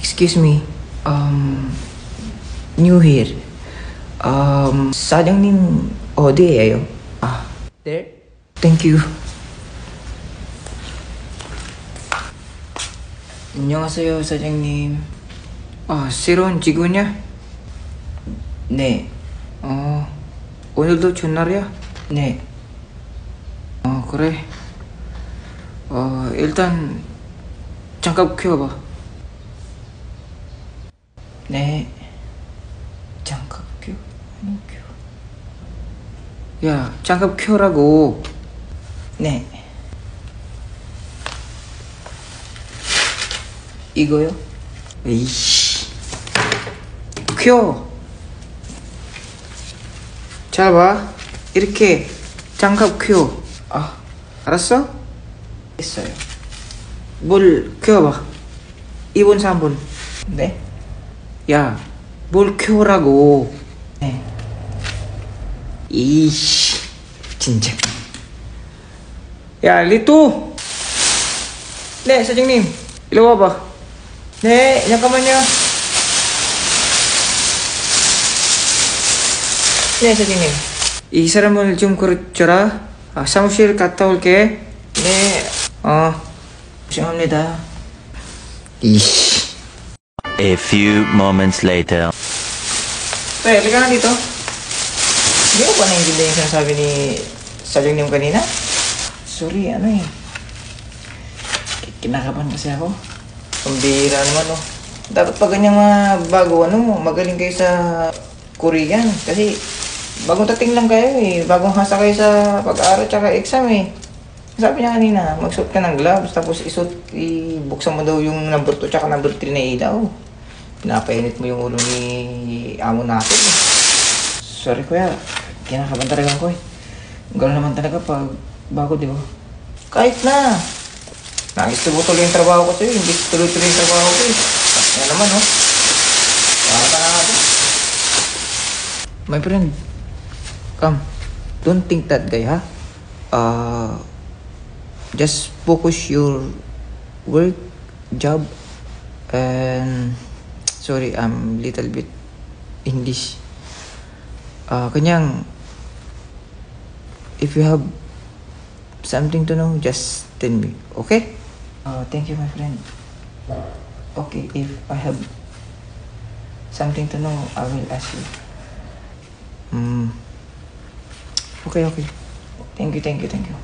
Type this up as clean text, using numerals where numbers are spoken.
Excuse me. New here. 사장님 어디에요? 아, there? Thank you. 안녕하세요, 사장님. 새로운 직원이야? 네. 오늘도 전날이야? 네. 그래. 일단 잠깐 켜봐. 네. 잠깐 켜. 야, 잠깐 켜라고. 네. 이거요? 이씨. 켜. 잘 봐. 이렇게 장갑 켜. 알았어? 됐어요. 뭘 켜봐. 2분, 3분. 네? 야, 뭘 켜라고. 네. 이씨. 진짜. 야, 리뚜. 네, 사장님. 일로 와봐. 네, 잠깐만요. 네, 사장님. 이 사람을 좀 그려줘라. 사무실 갔다 올게. 네. 죄송합니다. 이씨. A few moments later. Pre, halika na dito. Hindi ko ba naiintindihan yung sinasabi ni sadyang kanina? Sorry, kinakabahan kasi ako. Pambihira naman, Dapat pa ganyang mga bago, magaling kayo sa Korean. Kasi bagong dating lang kayo, Bagong hasa kayo sa pag-aaral tsaka exam, Sabi niya kanina, magsuot ka ng gloves, tapos ibuksan mo daw yung number 2 tsaka number 3 na ilaw. Pinapainit mo yung ulo ni amo natin, Sorry, kuya. Kinakabahan talaga ako, Gano'n naman talaga pag bago, di ba? Kahit na. Nangis tuloy yung trabaho ko sa'yo. Hindi tuloy-tuloy yung trabaho ko, Kaya naman, Para ka natin. My friend, come. Don't think that guy, ha? Just focus your work, job, and sorry, I'm little bit English. Kanyang, if you have something to know, just tell me, okay? Thank you, my friend. Okay, if I have something to know, I will ask you. Okay. Thank you.